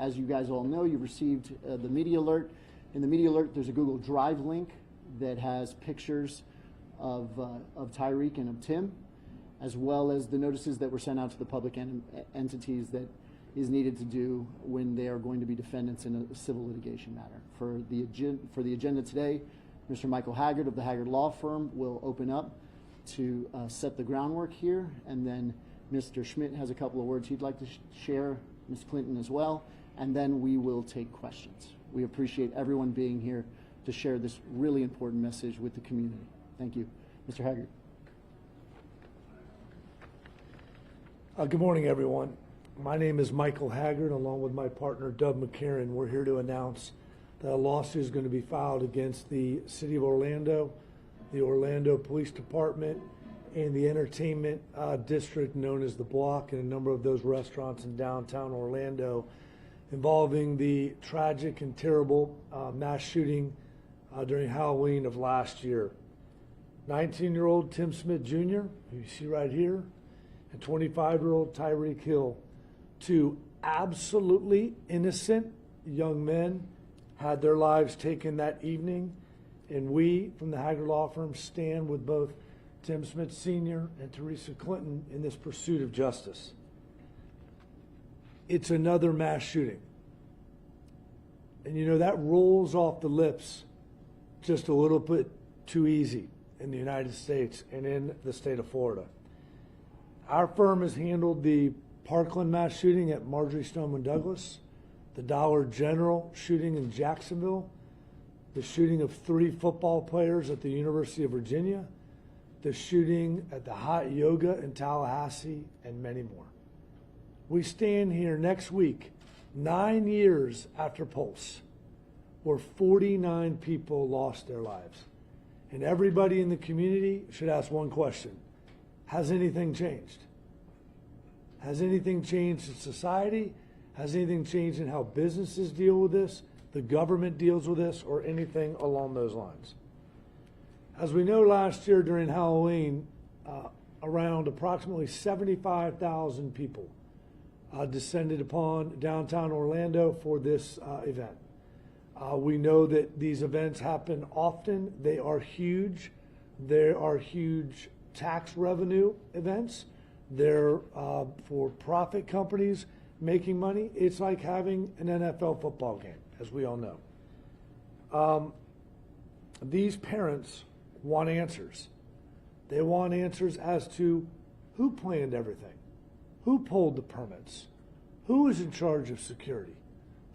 as you guys all know, you received the media alert. In the media alert, there's a Google Drive link that has pictures of Tyreek and of Tim, as well as the notices that were sent out to the public entities that is needed to do when they are going to be defendants in a civil litigation matter. For the agenda today, Mr. Michael Haggard of the Haggard Law Firm will open up to set the groundwork here, and then Mr. Schmidt has a couple of words he'd like to share, Ms. Clinton as well, and then we will take questions. We appreciate everyone being here to share this really important message with the community. Thank you. Mr. Haggard. Good morning, everyone. My name is Michael Haggard, along with my partner, Doug McCarron. We're here to announce that a lawsuit is going to be filed against the City of Orlando, the Orlando Police Department, and the entertainment district known as The Block, and a number of those restaurants in downtown Orlando, involving the tragic and terrible mass shooting during Halloween of last year. 19-year-old Tim Smith Jr., who you see right here, and 25-year-old Tyreek Hill, two absolutely innocent young men, had their lives taken that evening, and we from the Haggard Law Firm stand with both Tim Smith Sr. and Teresa Clinton in this pursuit of justice. It's another mass shooting. And you know, that rolls off the lips just a little bit too easy in the United States and in the state of Florida. Our firm has handled the Parkland mass shooting at Marjorie Stoneman Douglas, the Dollar General shooting in Jacksonville, the shooting of 3 football players at the University of Virginia, the shooting at the Hot Yoga in Tallahassee, and many more. We stand here next week, 9 years after Pulse, where 49 people lost their lives. And everybody in the community should ask one question: has anything changed? Has anything changed in society? Has anything changed in how businesses deal with this, the government deals with this, or anything along those lines? As we know, last year during Halloween, around approximately 75,000 people descended upon downtown Orlando for this event. We know that these events happen often. They are huge. There are huge tax revenue events. They're for-profit companies making money. It's like having an NFL football game, as we all know. These parents want answers. They want answers as to who planned everything, who pulled the permits, who is in charge of security,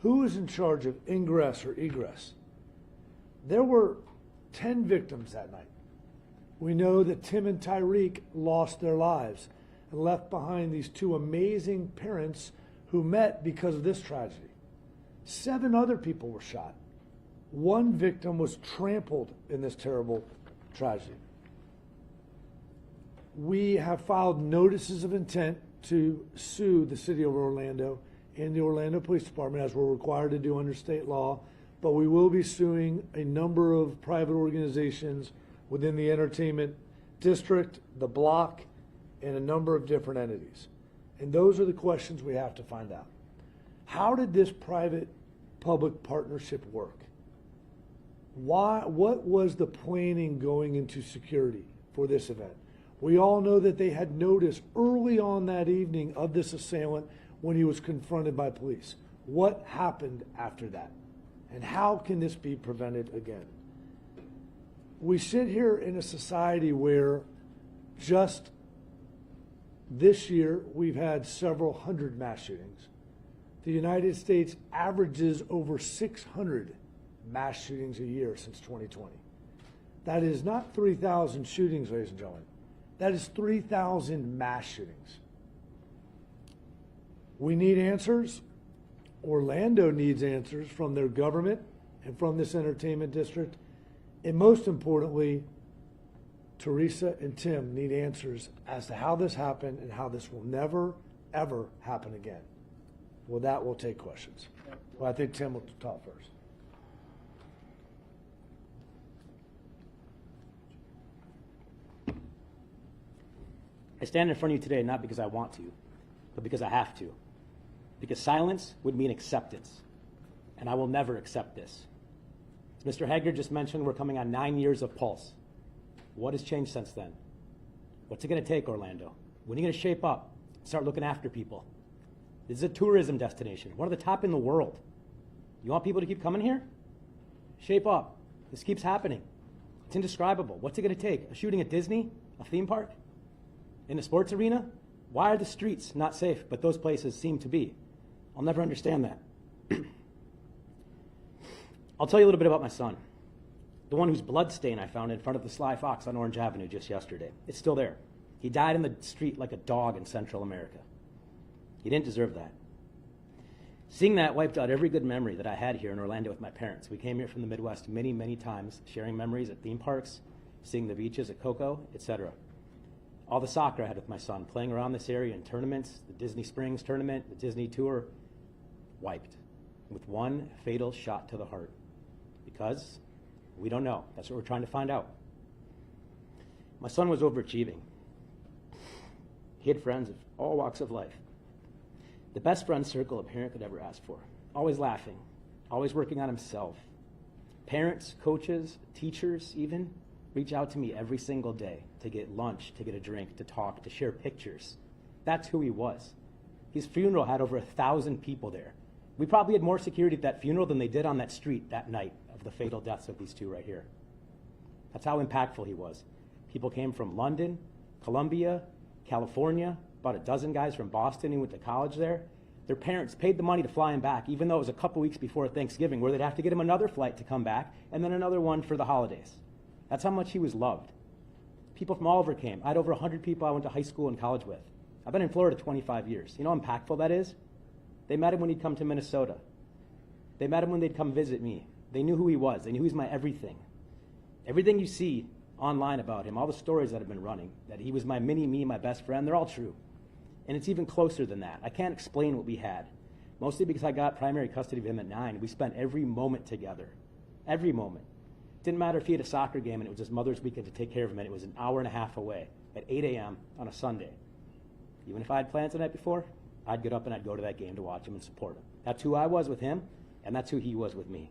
who is in charge of ingress or egress. There were 10 victims that night. We know that Tim and Tyreek lost their lives and left behind these 2 amazing parents who met because of this tragedy. 7 other people were shot. 1 victim was trampled in this terrible tragedy. We have filed notices of intent to sue the City of Orlando and the Orlando Police Department, as we're required to do under state law, but we will be suing a number of private organizations within the entertainment district, the Block, and a number of different entities. And those are the questions we have to find out. How did this private-public partnership work? What was the planning going into security for this event? We all know that they had noticed early on that evening of this assailant when he was confronted by police. What happened after that? And how can this be prevented again? We sit here in a society where just this year we've had several hundred mass shootings. The United States averages over 600 mass shootings a year since 2020. That is not 3,000 shootings, ladies and gentlemen. That is 3,000 mass shootings. We need answers. Orlando needs answers from their government and from this entertainment district. And most importantly, Teresa and Tim need answers as to how this happened and how this will never, ever happen again. With that, we'll take questions. Well, I think Tim will talk first. I stand in front of you today not because I want to, but because I have to. because silence would mean acceptance, and I will never accept this. As Mr. Hager just mentioned, we're coming on 9 years of Pulse. What has changed since then? What's it going to take, Orlando? When are you going to shape up, start looking after people? This is a tourism destination, one of the top in the world. You want people to keep coming here? Shape up. This keeps happening. It's indescribable. What's it going to take? A shooting at Disney? A theme park? In a sports arena? Why are the streets not safe, but those places seem to be? I'll never understand that. I'll tell you a little bit about my son, the one whose blood stain I found in front of the Sly Fox on Orange Avenue just yesterday. It's still there. He died in the street like a dog in Central America. He didn't deserve that. Seeing that wiped out every good memory that I had here in Orlando with my parents. We came here from the Midwest many, many times, sharing memories at theme parks, seeing the beaches at Coco, etc. All the soccer I had with my son, playing around this area in tournaments, the Disney Springs tournament, the Disney tour, wiped with one fatal shot to the heart. Because we don't know. That's what we're trying to find out. My son was overachieving. He had friends of all walks of life. The best friend circle a parent could ever ask for. Always laughing, always working on himself. Parents, coaches, teachers even reach out to me every single day to get lunch, to get a drink, to talk, to share pictures. That's who he was. His funeral had over 1,000 people there. We probably had more security at that funeral than they did on that street that night of the fatal deaths of these two right here. That's how impactful he was. People came from London, Colombia, California, about a dozen guys from Boston who went to college there. Their parents paid the money to fly him back, even though it was a couple weeks before Thanksgiving, where they'd have to get him another flight to come back, and then another one for the holidays. That's how much he was loved. People from all over came. I had over 100 people I went to high school and college with. I've been in Florida 25 years. You know how impactful that is? They met him when he'd come to Minnesota. They met him when they'd come visit me. They knew who he was. They knew he was my everything. Everything you see online about him, all the stories that have been running, that he was my mini-me, my best friend, they're all true. And it's even closer than that. I can't explain what we had, mostly because I got primary custody of him at 9. We spent every moment together, every moment. Didn't matter if he had a soccer game and it was his mother's weekend to take care of him, and it was an hour and a half away at 8 a.m. on a Sunday. Even if I had plans the night before, I'd get up and I'd go to that game to watch him and support him. That's who I was with him, and that's who he was with me.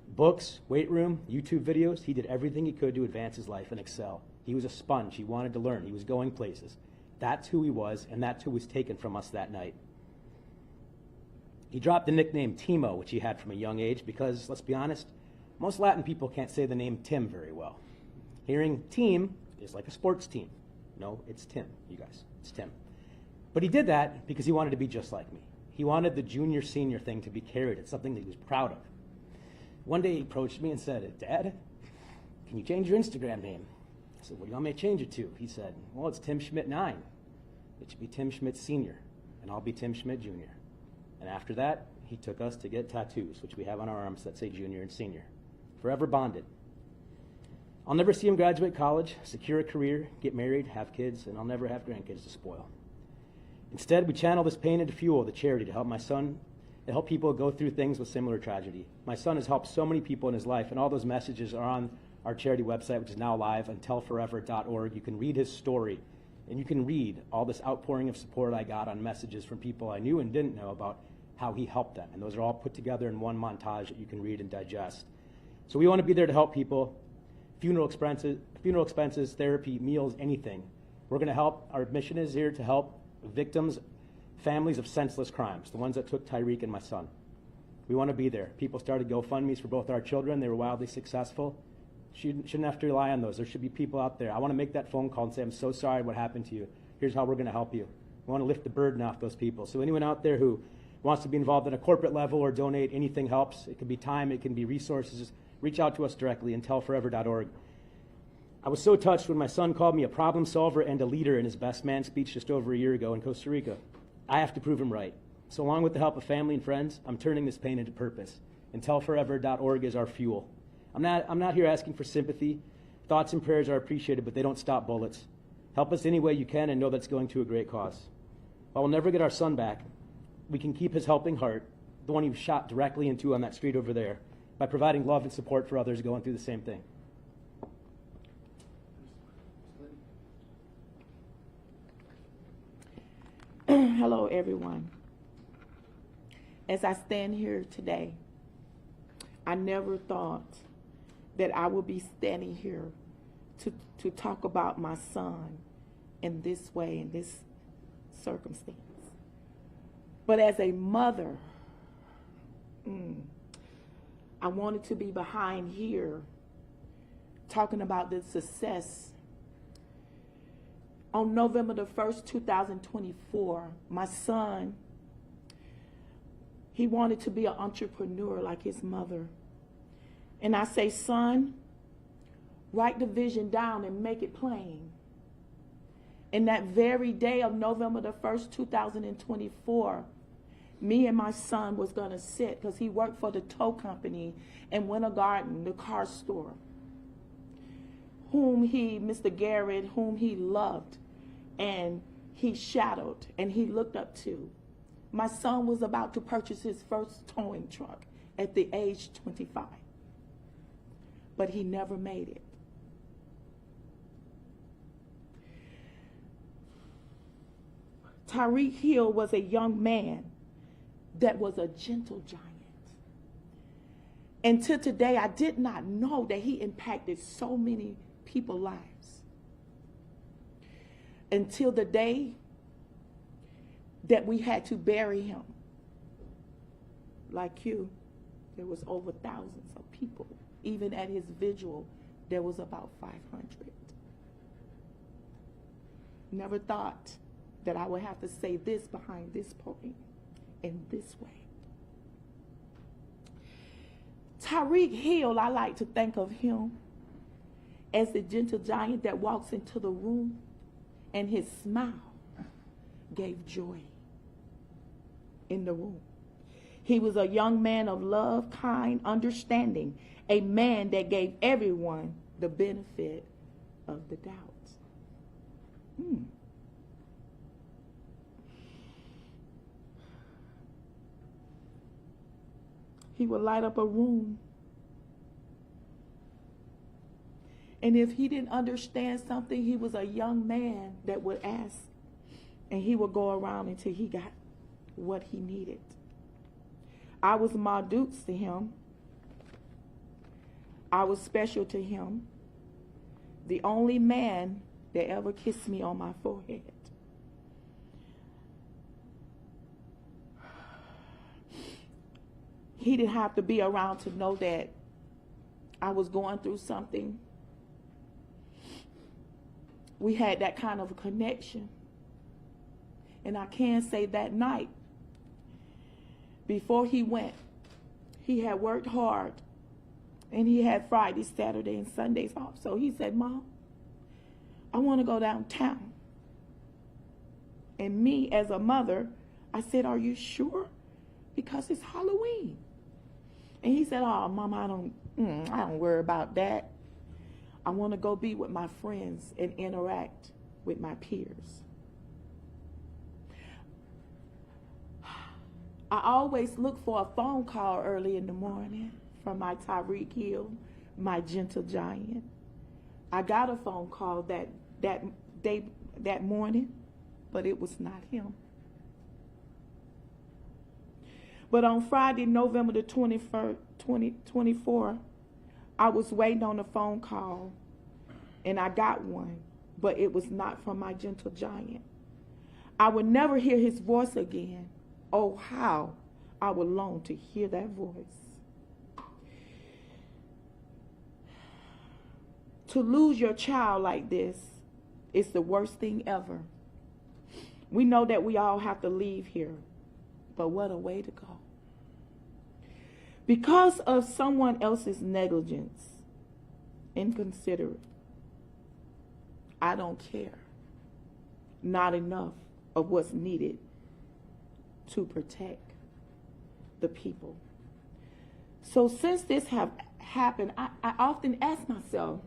Books, weight room, YouTube videos, he did everything he could to advance his life and excel. He was a sponge. He wanted to learn. He was going places. That's who he was, and that's who was taken from us that night. He dropped the nickname Timo, which he had from a young age, because, let's be honest, most Latin people can't say the name Tim very well. Hearing team is like a sports team. No, it's Tim, you guys. It's Tim. But he did that because he wanted to be just like me. He wanted the junior-senior thing to be carried. It's something that he was proud of. One day he approached me and said, "Dad, can you change your Instagram name?" I said, "What do you want me to change it to?" He said, "Well, it's Tim Schmidt 9. It should be Tim Schmidt Sr., and I'll be Tim Schmidt Jr." And after that, he took us to get tattoos, which we have on our arms that say junior and senior. Forever bonded. I'll never see him graduate college, secure a career, get married, have kids, and I'll never have grandkids to spoil. Instead, we channel this pain into fuel, the charity, to help my son, to help people go through things with similar tragedy. My son has helped so many people in his life, and all those messages are on our charity website, which is now live, untilforever.org. You can read his story, and you can read all this outpouring of support I got on messages from people I knew and didn't know about how he helped them. And those are all put together in one montage that you can read and digest. So we want to be there to help people. Funeral expenses, therapy, meals, anything. We're going to help. Our mission is here to help victims, families of senseless crimes, the ones that took Tyreek and my son. We want to be there. People started GoFundMes for both our children. They were wildly successful. Shouldn't have to rely on those. There should be people out there. I want to make that phone call and say, "I'm so sorry what happened to you. Here's how we're going to help you." We want to lift the burden off those people. So anyone out there who wants to be involved at a corporate level or donate, anything helps. It can be time, it can be resources. Reach out to us directly, untilforever.org. I was so touched when my son called me a problem solver and a leader in his best man speech just over a year ago in Costa Rica. I have to prove him right. So along with the help of family and friends, I'm turning this pain into purpose. Untilforever.org is our fuel. I'm not here asking for sympathy. Thoughts and prayers are appreciated, but they don't stop bullets. Help us any way you can and know that's going to a great cause. While we'll never get our son back, we can keep his helping heart, the one he was shot directly into on that street over there, by providing love and support for others going through the same thing. Hello, everyone. As I stand here today, I never thought that I would be standing here to talk about my son in this way, in this circumstance. But as a mother, I wanted to be behind here talking about the success. On November the 1st, 2024, my son, he wanted to be an entrepreneur like his mother. And I say, son, write the vision down and make it plain. And that very day of November the 1st, 2024, me and my son was going to sit, because he worked for the tow company in Winter Garden, the car store, Mr. Garrett, whom he loved and he shadowed and he looked up to. My son was about to purchase his first towing truck at the age 25, but he never made it. Tyreek Hill was a young man that was a gentle giant. Until today, I did not know that he impacted so many people's lives. Until the day that we had to bury him. Like you, there was over thousands of people. Even at his vigil, there was about 500. Never thought that I would have to say this behind this podium in this way. Tyreek Hill, I like to think of him as the gentle giant that walks into the room and his smile gave joy in the room. He was a young man of love, kind, understanding, a man that gave everyone the benefit of the doubt. He would light up a room. And if he didn't understand something, he was a young man that would ask. And he would go around until he got what he needed. I was Mardukes to him. I was special to him. The only man that ever kissed me on my forehead. He didn't have to be around to know that I was going through something. We had that kind of a connection. And I can say that night, before he went, he had worked hard. And he had Fridays, Saturdays, and Sundays off. So he said, Mom, I want to go downtown. And me, as a mother, I said, are you sure? Because it's Halloween. And he said, oh, Mom, I don't worry about that. I want to go be with my friends and interact with my peers. I always look for a phone call early in the morning from my Tyreek Hill, my gentle giant. I got a phone call that morning, but it was not him. But on Friday, November the 21st, 2024, I was waiting on a phone call, and I got one, but it was not from my gentle giant. I would never hear his voice again. Oh, how I would long to hear that voice. To lose your child like this is the worst thing ever. We know that we all have to leave here, but what a way to go. Because of someone else's negligence, inconsiderate, I don't care. Not enough of what's needed to protect the people. So since this have happened, I often ask myself,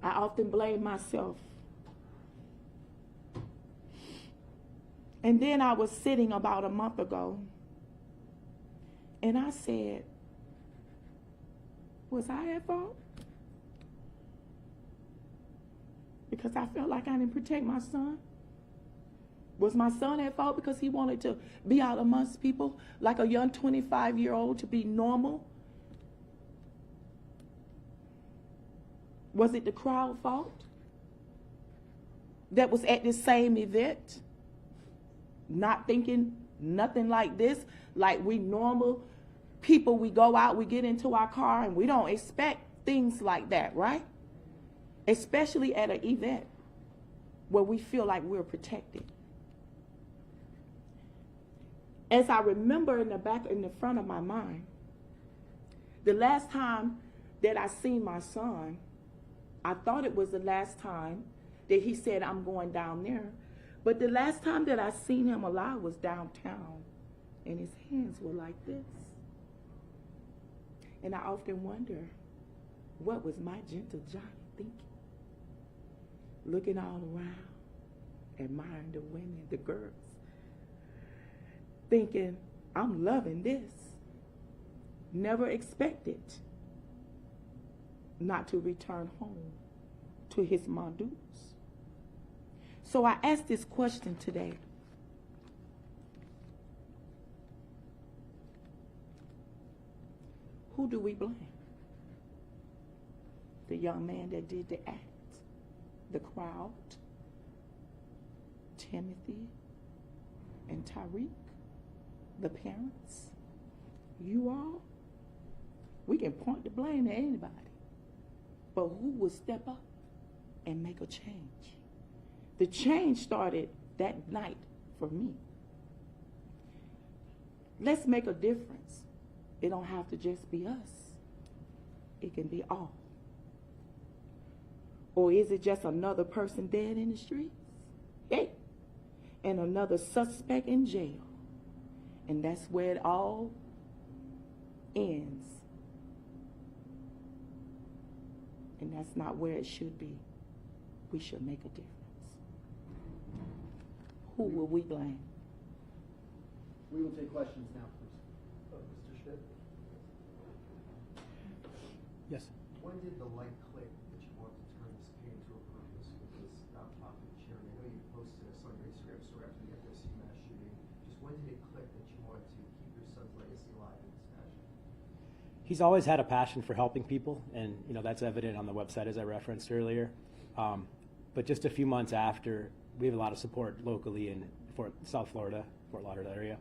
I often blame myself. And then I was sitting about a month ago, and I said, was I at fault? Because I felt like I didn't protect my son. Was my son at fault because he wanted to be out amongst people like a young 25-year-old to be normal? Was it the crowd fault that was at this same event? Not thinking nothing like this, like we normal people, we go out, we get into our car, and we don't expect things like that, right? Especially at an event where we feel like we're protected. As I remember in the front of my mind, the last time that I seen my son, I thought it was the last time that he said, I'm going down there. But the last time that I seen him alive was downtown, and his hands were like this. And I often wonder, what was my gentle giant thinking? Looking all around, admiring the women, the girls, thinking, I'm loving this. Never expected not to return home to his Mondoos. So I asked this question today. Who do we blame? The young man that did the act, the crowd, Timothy and Tyreek, the parents, you all? We can point the blame at anybody. But who will step up and make a change? The change started that night for me. Let's make a difference. It don't have to just be us. It can be all. Or is it just another person dead in the streets? Hey, and another suspect in jail. And that's where it all ends. And that's not where it should be. We should make a difference. Who will we blame? We will take questions now, please. Mr. Schmidt, Yes. when did the light click that you want to turn this pain to a purpose with this nonprofit charity? I know you posted this on your Instagram story after the FSU mass shooting. Just when did it click that you wanted to keep your son's legacy alive in this fashion? He's always had a passion for helping people, and that's evident on the website as I referenced earlier. But just a few months after, we have a lot of support locally in South Florida, Fort Lauderdale area.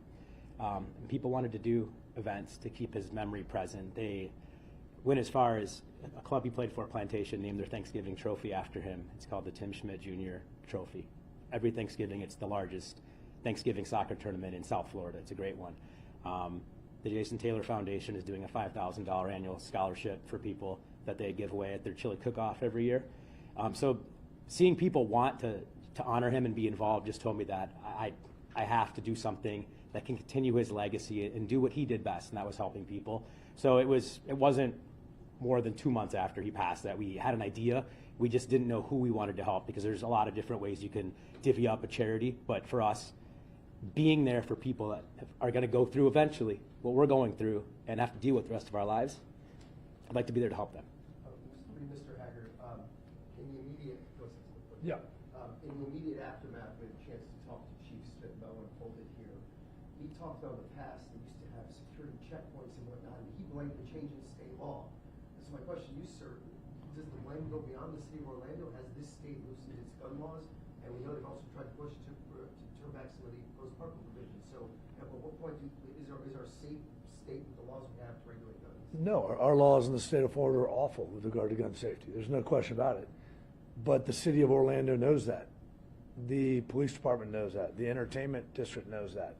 And people wanted to do events to keep his memory present. They went as far as a club he played for, Plantation, named their Thanksgiving trophy after him. It's called the Tim Schmidt Jr. Trophy. Every Thanksgiving, it's the largest Thanksgiving soccer tournament in South Florida. It's a great one. The Jason Taylor Foundation is doing a $5,000 annual scholarship for people that they give away at their chili cook-off every year. So seeing people want to honor him and be involved just told me that I have to do something that can continue his legacy and do what he did best, and that was helping people. So it wasn't more than 2 months after he passed that we had an idea. We just didn't know who we wanted to help, because there's a lot of different ways you can divvy up a charity. But for us, being there for people that are going to go through eventually what we're going through and have to deal with the rest of our lives, I'd like to be there to help them. Mr. Haggard, in the immediate, in the immediate aftermath, we had a chance to talk to Chief Smith about when pulled it here. He talked about the past. They used to have security checkpoints and whatnot, and he blamed the change in state law. So my question to you, sir, does the blame go beyond the city of Orlando? Has this state loosened its gun laws? And we know they've also tried to push to turn back some of the post-parkland provisions. So at what point is our safe state with the laws we have to regulate guns? No, our laws in the state of Florida are awful with regard to gun safety. There's no question about it. But the city of Orlando knows that. The police department knows that. The entertainment district knows that.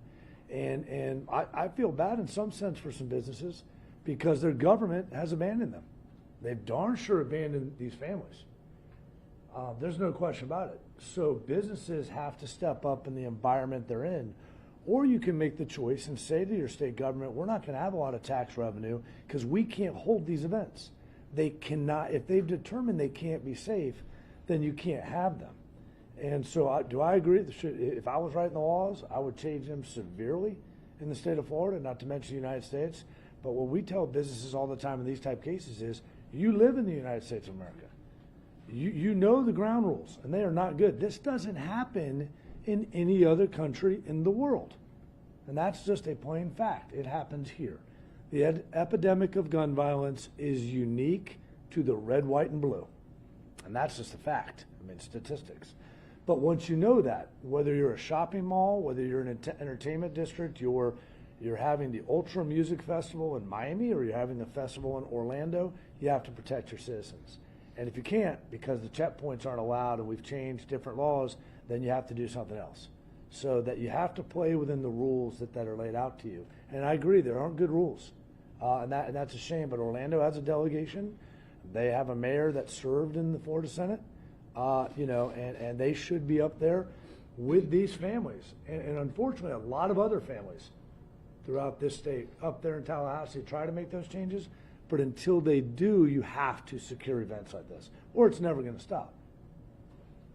And I feel bad in some sense for some businesses because their government has abandoned them. They've darn sure abandoned these families. There's no question about it. So businesses have to step up in the environment they're in. Or you can make the choice and say to your state government, we're not going to have a lot of tax revenue because we can't hold these events. They cannot, if they've determined they can't be safe, then you can't have them. And so do I agree? If I was writing the laws, I would change them severely in the state of Florida, not to mention the United States. But what we tell businesses all the time in these type cases is, you live in the United States of America. You know the ground rules, and they are not good. This doesn't happen in any other country in the world. And that's just a plain fact. It happens here. The epidemic of gun violence is unique to the red, white, and blue. And that's just a fact. I mean, statistics. But once you know that, whether you're a shopping mall, whether you're an entertainment district, you're having the Ultra Music Festival in Miami, or you're having the festival in Orlando, you have to protect your citizens. And if you can't, because the checkpoints aren't allowed and we've changed different laws, then you have to do something else. So that you have to play within the rules that are laid out to you. And I agree, there aren't good rules. And that's a shame, but Orlando has a delegation. They have a mayor that served in the Florida Senate, and they should be up there with these families. And unfortunately, a lot of other families throughout this state, up there in Tallahassee, try to make those changes. But until they do, you have to secure events like this, or it's never going to stop.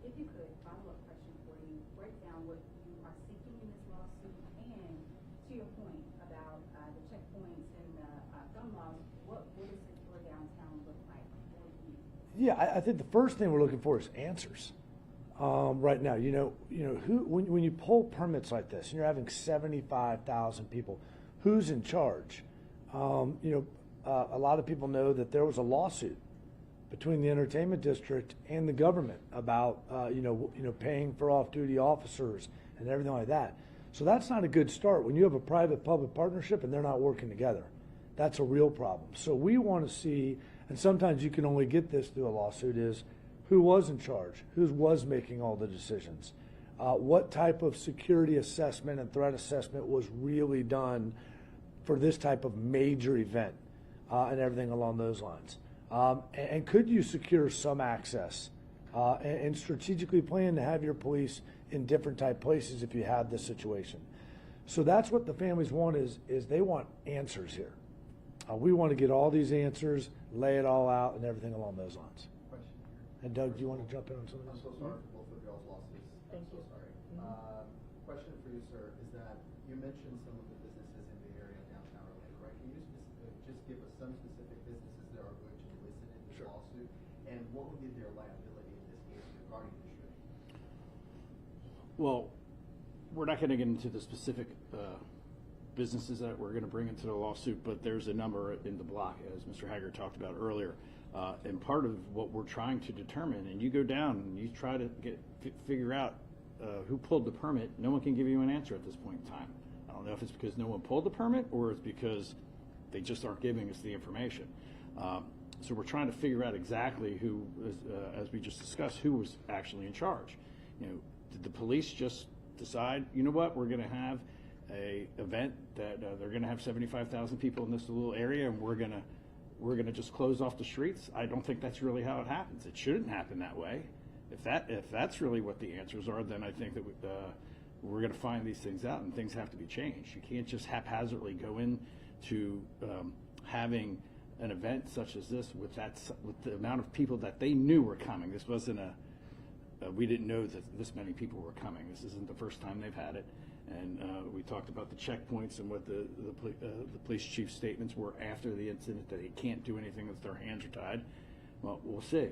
If you could, follow-up question for you, break down what you are seeking in this lawsuit, and to your point about the checkpoints and the gun laws, what does it for downtown look like for you? Yeah, I think the first thing we're looking for is answers. Right now, when you pull permits like this, and you're having 75,000 people, who's in charge? A lot of people know that there was a lawsuit between the entertainment district and the government about paying for off-duty officers and everything like that. So that's not a good start when you have a private-public partnership and they're not working together. That's a real problem. So we want to see, and sometimes you can only get this through a lawsuit, is who was in charge, who was making all the decisions, what type of security assessment and threat assessment was really done for this type of major event, and everything along those lines. And could you secure some access and strategically plan to have your police in different type places if you have this situation? So that's what the families want is they want answers here. We want to get all these answers, lay it all out, and everything along those lines. Question here. And Doug, do you want to jump in on some of I'm this? so sorry for both of y'all's losses. Thank I'm so you. sorry. Question for you, sir, is that you mentioned some of the businesses in the area of downtown Orlando, right? Can you just give us some specific businesses that are going to be listed in this Sure. lawsuit? And what would be their liability in this case regarding the shooting? Well, we're not going to get into the specific businesses that we're going to bring into the lawsuit, but there's a number in the block, as Mr. Haggard talked about earlier. And part of what we're trying to determine, and you go down and you try to figure out who pulled the permit, no one can give you an answer at this point in time. I don't know if it's because no one pulled the permit or it's because they just aren't giving us the information. So we're trying to figure out exactly who, as we just discussed, who was actually in charge. Did the police just decide, you know what, we're going to have a event that they're going to have 75,000 people in this little area, and we're going to just close off the streets? I don't think that's really how it happens. It shouldn't happen that way. If that's really what the answers are, then I think that we're going to find these things out, and things have to be changed. You can't just haphazardly go into having an event such as this with the amount of people that they knew were coming. This wasn't we didn't know that this many people were coming. This isn't the first time they've had it. And we talked about the checkpoints and what the police chief's statements were after the incident, that he can't do anything if their hands are tied. Well, we'll see.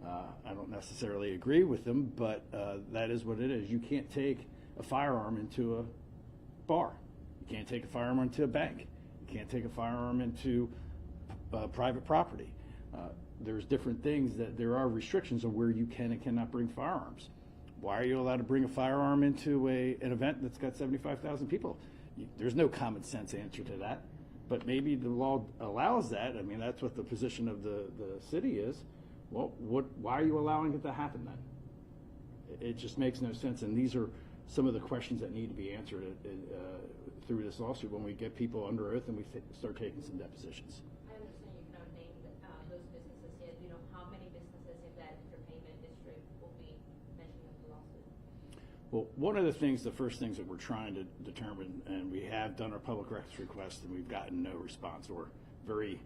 I don't necessarily agree with them, but that is what it is. You can't take a firearm into a bar. You can't take a firearm into a bank. You can't take a firearm into private property. There's different things that there are restrictions on where you can and cannot bring firearms. Why are you allowed to bring a firearm into an event that's got 75,000 people? There's no common sense answer to that, but maybe the law allows that. I mean, that's what the position of the city is. Well, why are you allowing it to happen then? It just makes no sense, and these are some of the questions that need to be answered through this lawsuit when we get people under oath and we start taking some depositions. I understand you cannot name those businesses yet. Do you know how many businesses in that entertainment district will be mentioned in the lawsuit? Well, one of the first things that we're trying to determine, and we have done our public records request and we've gotten no response, or very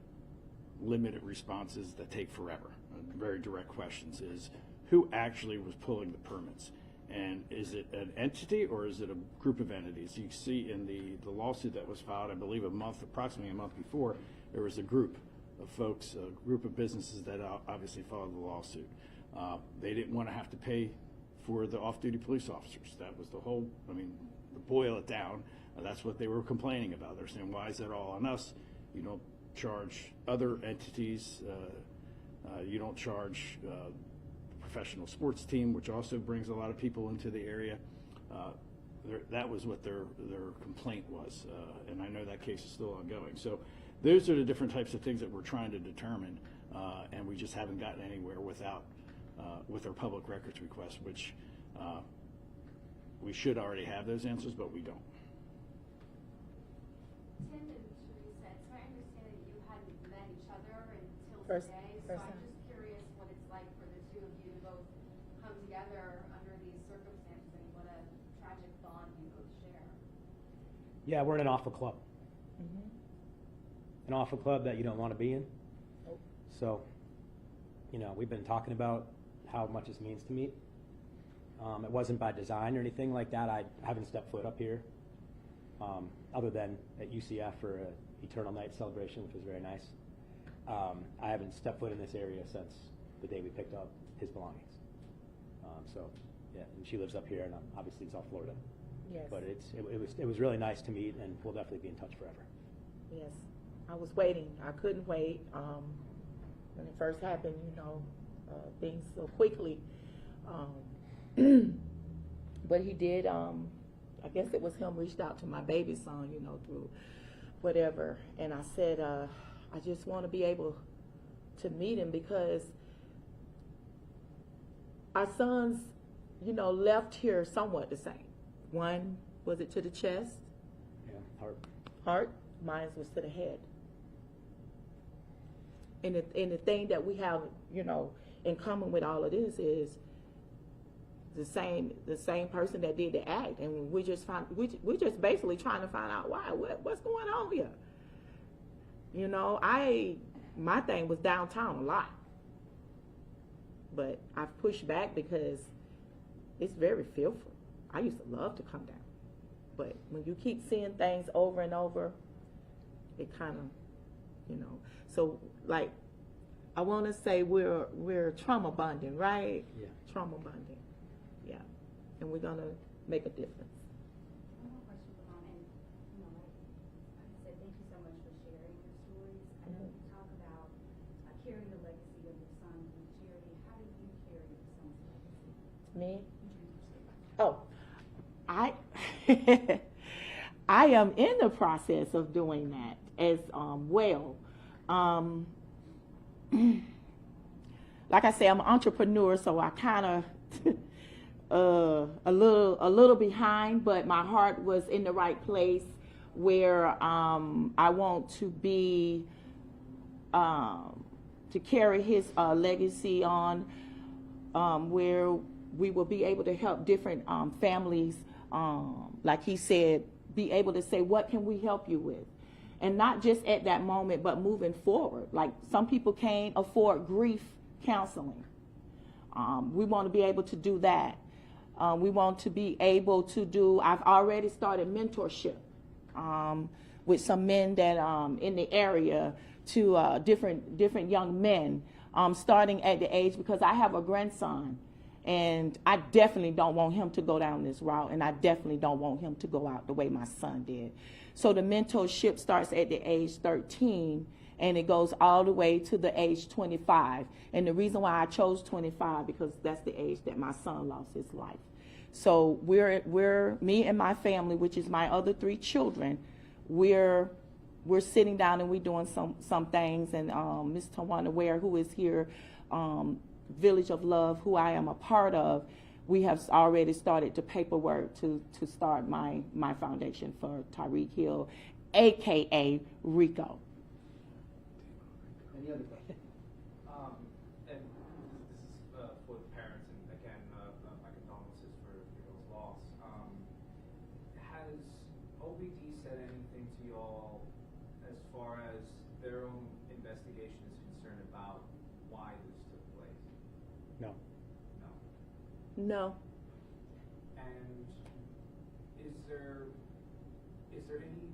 limited responses that take forever, very direct questions, is who actually was pulling the permits? And is it an entity or is it a group of entities? You see in the lawsuit that was filed, I believe approximately a month before, there was a group of folks, a group of businesses that obviously followed the lawsuit. They didn't want to have to pay for the off-duty police officers. That was the whole, I mean, to boil it down, that's what they were complaining about. They're saying, why is that all on us? You don't charge other entities. You don't charge professional sports team, which also brings a lot of people into the area. That was what their complaint was, and I know that case is still ongoing. So those are the different types of things that we're trying to determine, and we just haven't gotten anywhere without with our public records request, which we should already have those answers, but we don't. Tim and Teresa, it's my understanding that you hadn't met each other until First- today, so first I'm time. just curious what it's like for the two of you to both come together under these circumstances and what a tragic bond you both share. Yeah, we're in an awful club. An awful club that you don't want to be in. Nope. So, you know, we've been talking about how much this means to me. It wasn't by design or anything like that. I haven't stepped foot up here, other than at UCF for an Eternal Night celebration, which was very nice. I haven't stepped foot in this area since the day we picked up his belongings. So, yeah, and she lives up here, and obviously it's all Florida. Yes. But it was really nice to meet, and we'll definitely be in touch forever. Yes, I was waiting. I couldn't wait. When it first happened, things so quickly. But he did, I guess it was him reached out to my baby son, through whatever. And I said, I just want to be able to meet him because our sons, left here somewhat the same. One, was it to the chest? Yeah, Heart. Mine was to the head. And the thing that we have, in common with all of this is the same person that did the act, and we're just basically trying to find out what's going on here. My thing was downtown a lot, but I've pushed back because it's very fearful. I used to love to come down, but when you keep seeing things over and over, it kind of, So like, I want to say we're trauma bonding, right? Yeah. Trauma bonding, yeah, and we're gonna make a difference. One more question for Mom, and, like I said, thank you so much for sharing your stories. I know you talk about carrying the legacy of your son through charity. How do you carry your son's legacy? Me? Introduce yourself. Oh, I am in the process of doing that as well. Like I say, I'm an entrepreneur, so I kind of a little behind, but my heart was in the right place where I want to be to carry his legacy on, where we will be able to help different families, like he said, be able to say, what can we help you with? And not just at that moment, but moving forward. Like some people can't afford grief counseling. We want to be able to do that. We want to be able to do, I've already started mentorship with some men that in the area to different young men, starting at the age, because I have a grandson. And I definitely don't want him to go down this route, and I definitely don't want him to go out the way my son did. So the mentorship starts at the age 13, and it goes all the way to the age 25. And the reason why I chose 25, because that's the age that my son lost his life. So we're me and my family, which is my other 3 children, we're sitting down and we're doing some things. And Ms. Tawana Ware, who is here, Village of Love, who I am a part of, we have already started the paperwork to start my foundation for Tyreek Hill, aka Rico. Any other questions? And this is for the parents, and again, my condolences for Rico's loss. Has OBD said anything to y'all as far as their own investigation is concerned about why this took place? No. No. No. And is there any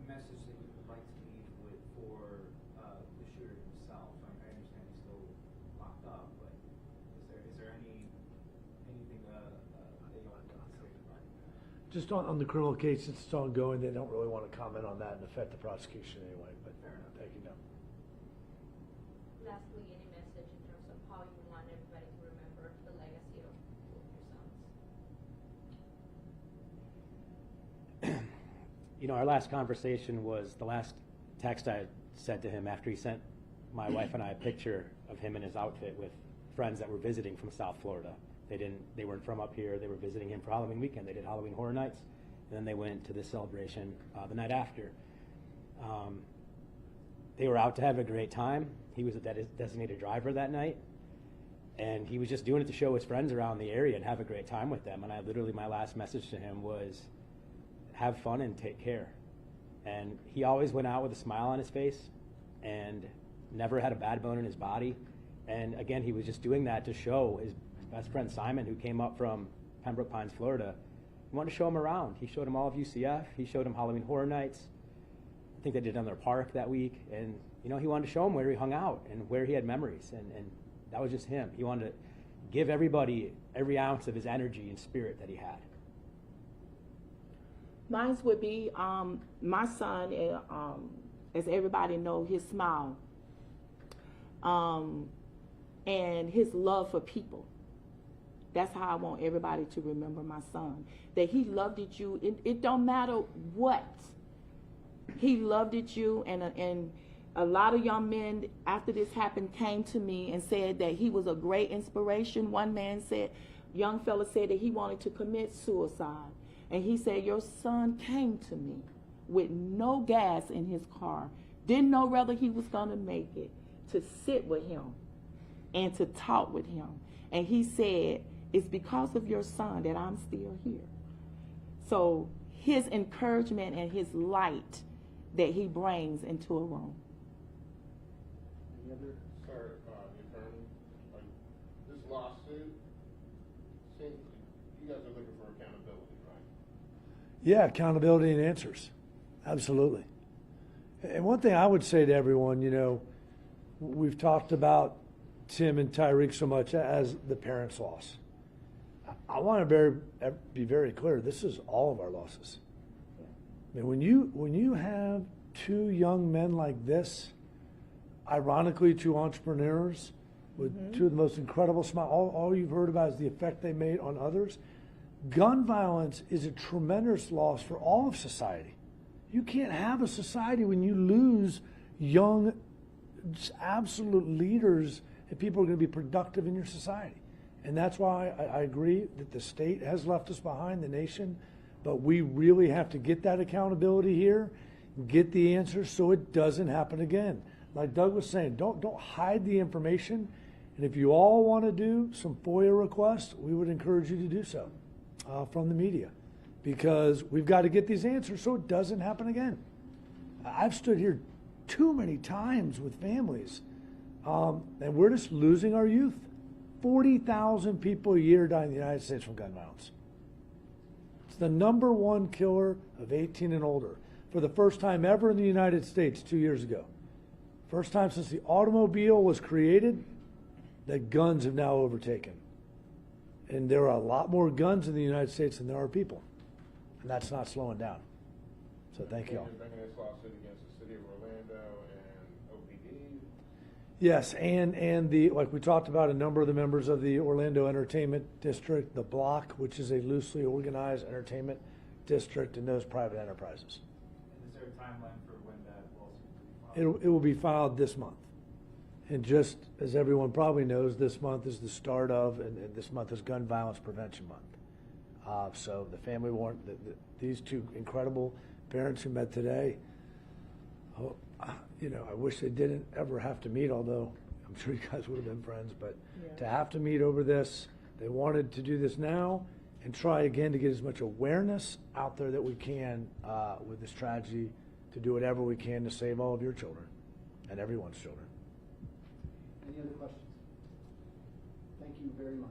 message that you would like to leave with for the shooter himself? I understand he's still locked up, but is there anything Just on the criminal case, since it's ongoing, they don't really want to comment on that and affect the prosecution anyway, but thank you, no. Lastly, any message in terms of how you want everybody to remember the legacy of your sons? You know, our last conversation was the last text I said to him after he sent my wife and I a picture of him in his outfit with friends that were visiting from South Florida. They weren't from up here. They were visiting him for Halloween weekend. They did Halloween Horror Nights, and then they went to this celebration the night after. They were out to have a great time. He was a designated driver that night, and he was just doing it to show his friends around the area and have a great time with them. And my last message to him was, have fun and take care. And he always went out with a smile on his face and never had a bad bone in his body. And again, he was just doing that to show his best friend Simon, who came up from Pembroke Pines, Florida. He wanted to show him around. He showed him all of UCF. He showed him Halloween Horror Nights. I think they did it on their park that week. And, you know, he wanted to show him where he hung out and where he had memories. And that was just him. He wanted to give everybody every ounce of his energy and spirit that he had. Mine would be my son, as everybody know, his smile and his love for people. That's how I want everybody to remember my son. That he loved it you. It don't matter what. He loved it you, and a lot of young men after this happened came to me and said that he was a great inspiration. One man said, young fella said that he wanted to commit suicide. And he said, your son came to me with no gas in his car, didn't know whether he was going to make it, to sit with him and to talk with him. And he said, it's because of your son that I'm still here. So his encouragement and his light that he brings into a room. Any other, sir, attorney, like this lawsuit, seems you guys are looking for accountability, right? Yeah, accountability and answers. Absolutely. And one thing I would say to everyone, you know, we've talked about Tim and Tyreek so much as the parents' loss. I want to be very clear. This is all of our losses. I mean, when you have two young men like this, ironically, two entrepreneurs with two of the most incredible smiles, all you've heard about is the effect they made on others. Gun violence is a tremendous loss for all of society. You can't have a society when you lose young, just absolute leaders, and people are going to be productive in your society. And that's why I agree that the state has left us behind, the nation, but we really have to get that accountability here, get the answers so it doesn't happen again. Like Doug was saying, don't hide the information. And if you all want to do some FOIA requests, we would encourage you to do so from the media, because we've got to get these answers so it doesn't happen again. I've stood here too many times with families, and we're just losing our youth. 40,000 people a year die in the United States from gun violence. It's the #1 killer of 18 and older. For the first time ever in the United States 2 years ago. First time since the automobile was created that guns have now overtaken. And there are a lot more guns in the United States than there are people. And that's not slowing down. So thank you all. You're bringing this lawsuit against the city of Orlando and OPD. Yes, and like we talked about, a number of the members of the Orlando Entertainment District, the Block, which is a loosely organized entertainment district, and those private enterprises. And is there a timeline for when that lawsuit will be filed? It will be filed this month. And just as everyone probably knows, this month is the start of, and this month is Gun Violence Prevention Month. So the family warrant, these two incredible parents who met today, you know, I wish they didn't ever have to meet, although I'm sure you guys would have been friends, but to have to meet over this, they wanted to do this now and try again to get as much awareness out there that we can with this tragedy, to do whatever we can to save all of your children and everyone's children. Any other questions? Thank you very much.